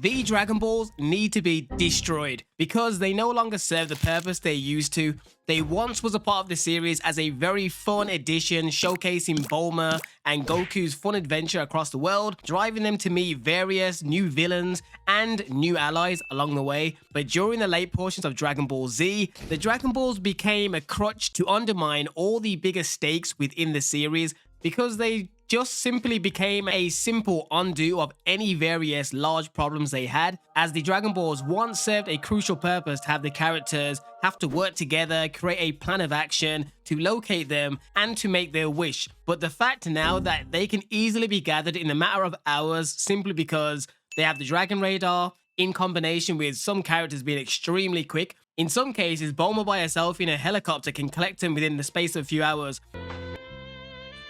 the Dragon Balls need to be destroyed because they no longer serve the purpose they used to. They once was a part of the series as a very fun addition showcasing Bulma and Goku's fun adventure across the world, driving them to meet various new villains and new allies along the way. But during the late portions of Dragon Ball Z, the Dragon Balls became a crutch to undermine all the bigger stakes within the series because they just simply became a simple undo of any various large problems they had, as the Dragon Balls once served a crucial purpose to have the characters have to work together, create a plan of action to locate them and to make their wish. But the fact now that they can easily be gathered in a matter of hours simply because they have the Dragon Radar in combination with some characters being extremely quick. In some cases, Bulma by herself in a helicopter can collect them within the space of a few hours.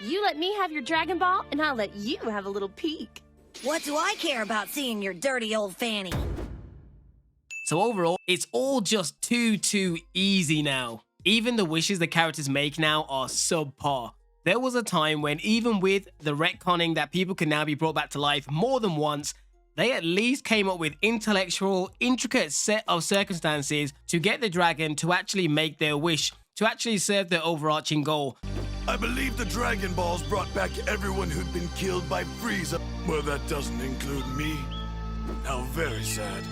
You let me have your Dragon Ball, and I'll let you have a little peek. What do I care about seeing your dirty old fanny? So overall, it's all just too easy now. Even the wishes the characters make now are subpar. There was a time when even with the retconning that people can now be brought back to life more than once, they at least came up with intellectual, intricate set of circumstances to get the dragon to actually make their wish, to actually serve their overarching goal. I believe the Dragon Balls brought back everyone who'd been killed by Frieza. Well, that doesn't include me. How very sad.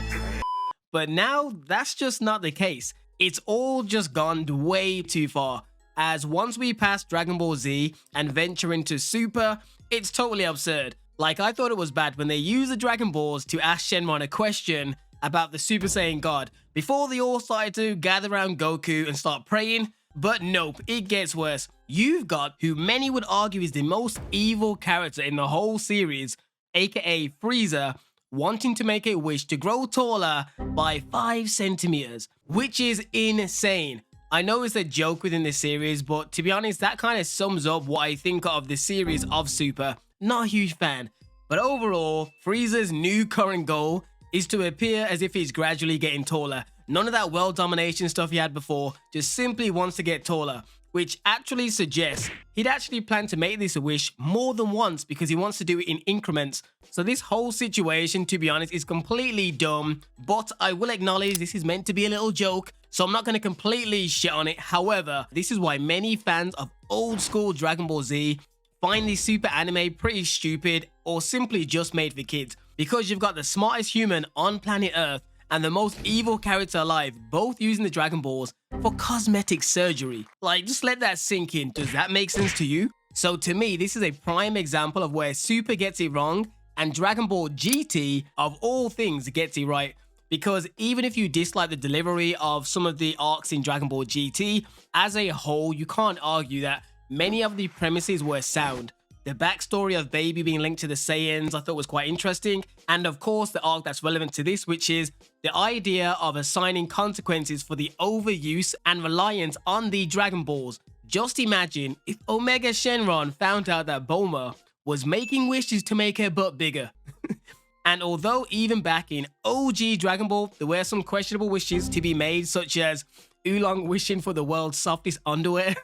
But now, that's just not the case. It's all just gone way too far, as once we pass Dragon Ball Z and venture into Super, it's totally absurd. Like, I thought it was bad when they used the Dragon Balls to ask Shenron a question about the Super Saiyan God, before they all started to gather around Goku and start praying. But nope, it gets worse. You've got who many would argue is the most evil character in the whole series, aka Frieza, wanting to make a wish to grow taller by 5 centimeters, which is insane. I know it's a joke within the series, but to be honest, that kind of sums up what I think of the series of Super. Not a huge fan. But overall, Frieza's new current goal is to appear as if he's gradually getting taller. None of that world domination stuff he had before, just simply wants to get taller, which actually suggests he'd actually plan to make this a wish more than once because he wants to do it in increments. So this whole situation, to be honest, is completely dumb, but I will acknowledge this is meant to be a little joke, so I'm not going to completely shit on it. However, this is why many fans of old school Dragon Ball Z find this Super anime pretty stupid or simply just made for kids, because you've got the smartest human on planet Earth and the most evil character alive, both using the Dragon Balls for cosmetic surgery. Like, just let that sink in. Does that make sense to you? So to me, this is a prime example of where Super gets it wrong and Dragon Ball GT, of all things, gets it right. Because even if you dislike the delivery of some of the arcs in Dragon Ball GT, as a whole, you can't argue that many of the premises were sound. The backstory of Baby being linked to the Saiyans I thought was quite interesting, and of course the arc that's relevant to this, which is the idea of assigning consequences for the overuse and reliance on the Dragon Balls. Just imagine if Omega Shenron found out that Bulma was making wishes to make her butt bigger. And although even back in OG Dragon Ball there were some questionable wishes to be made, such as Oolong wishing for the world's softest underwear,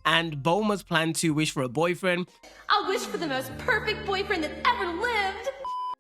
and Bulma's plan to wish for a boyfriend. I'll wish for the most perfect boyfriend that ever lived.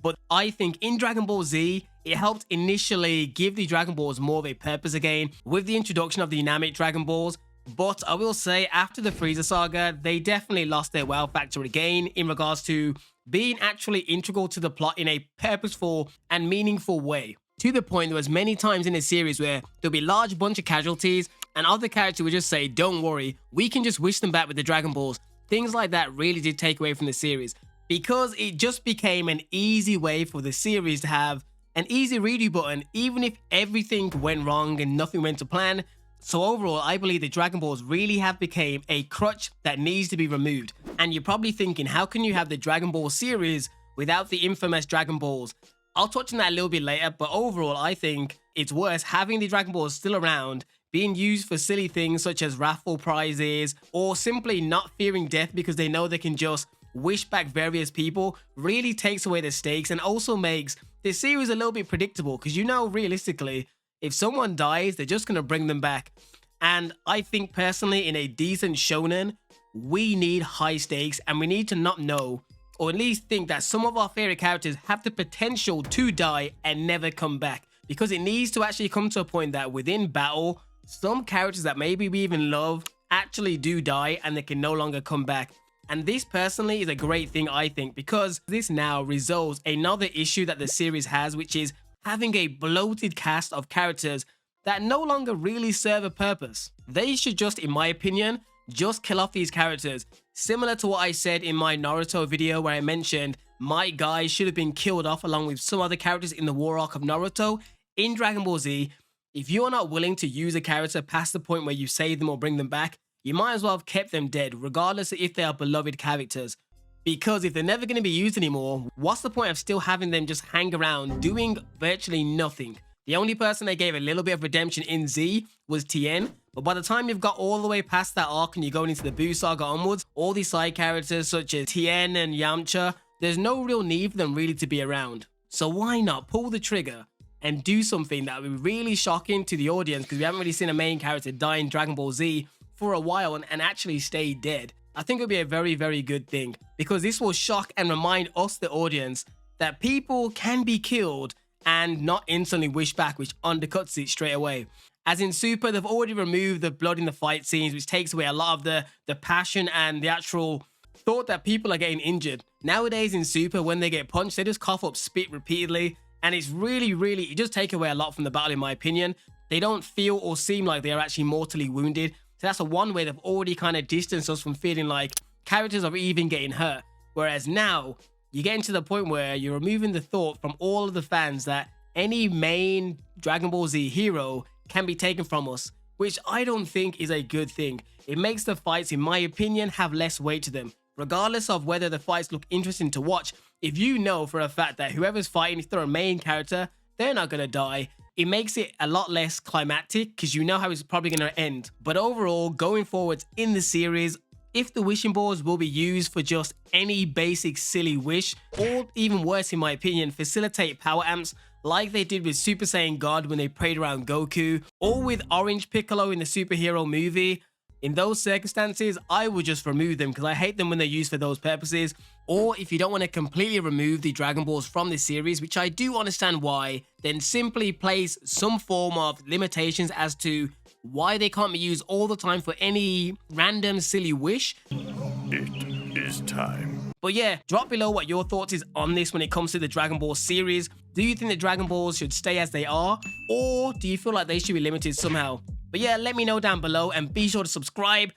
But I think in Dragon Ball Z, it helped initially give the Dragon Balls more of a purpose again with the introduction of the Namek Dragon Balls. But I will say, after the Frieza saga, they definitely lost their wow factor again in regards to being actually integral to the plot in a purposeful and meaningful way. To the point there was many times in the series where there'll be a large bunch of casualties and other characters would just say, don't worry, we can just wish them back with the Dragon Balls. Things like that really did take away from the series, because it just became an easy way for the series to have an easy redo button, even if everything went wrong and nothing went to plan. So overall, I believe the Dragon Balls really have become a crutch that needs to be removed. And you're probably thinking, how can you have the Dragon Ball series without the infamous Dragon Balls? I'll touch on that a little bit later, but overall, I think it's worse having the Dragon Balls still around, being used for silly things such as raffle prizes, or simply not fearing death because they know they can just wish back various people, really takes away the stakes and also makes the series a little bit predictable, because you know, realistically, if someone dies, they're just going to bring them back. And I think personally, in a decent shonen, we need high stakes and we need to not know or at least think that some of our favorite characters have the potential to die and never come back. Because it needs to actually come to a point that within battle, some characters that maybe we even love actually do die and they can no longer come back. And this personally is a great thing, I think, because this now resolves another issue that the series has, which is having a bloated cast of characters that no longer really serve a purpose. They should just, in my opinion, just kill off these characters. Similar to what I said in my Naruto video where I mentioned Might Guy should have been killed off along with some other characters in the war arc of Naruto. In Dragon Ball Z, if you're not willing to use a character past the point where you save them or bring them back, you might as well have kept them dead, regardless of if they are beloved characters. Because if they're never going to be used anymore, what's the point of still having them just hang around doing virtually nothing? The only person they gave a little bit of redemption in Z was Tien, but by the time you've got all the way past that arc and you're going into the Buu Saga onwards, all these side characters such as Tien and Yamcha, there's no real need for them really to be around. So why not pull the trigger and do something that would be really shocking to the audience, because we haven't really seen a main character die in Dragon Ball Z for a while and actually stay dead. I think it would be a very, very good thing, because this will shock and remind us, the audience, that people can be killed and not instantly wish back, which undercuts it straight away. As in Super, they've already removed the blood in the fight scenes, which takes away a lot of the passion and the actual thought that people are getting injured. Nowadays in Super, when they get punched, they just cough up spit repeatedly, and it's really, it does take away a lot from the battle, in my opinion. They don't feel or seem like they are actually mortally wounded. So that's one way they've already kind of distanced us from feeling like characters are even getting hurt. Whereas now, you're getting to the point where you're removing the thought from all of the fans that any main Dragon Ball Z hero can be taken from us, which I don't think is a good thing. It makes the fights, in my opinion, have less weight to them. Regardless of whether the fights look interesting to watch, if you know for a fact that whoever's fighting, if they're a main character, they're not going to die, it makes it a lot less climactic because you know how it's probably going to end. But overall, going forwards in the series, if the wishing balls will be used for just any basic silly wish, or even worse in my opinion, facilitate power amps like they did with Super Saiyan God when they prayed around Goku, or with Orange Piccolo in the superhero movie, in those circumstances, I would just remove them because I hate them when they're used for those purposes. Or if you don't want to completely remove the Dragon Balls from this series, which I do understand why, then simply place some form of limitations as to why they can't be used all the time for any random silly wish. It is time. But yeah, drop below what your thoughts is on this when it comes to the Dragon Ball series. Do you think the Dragon Balls should stay as they are, or do you feel like they should be limited somehow? But yeah, let me know down below, and be sure to subscribe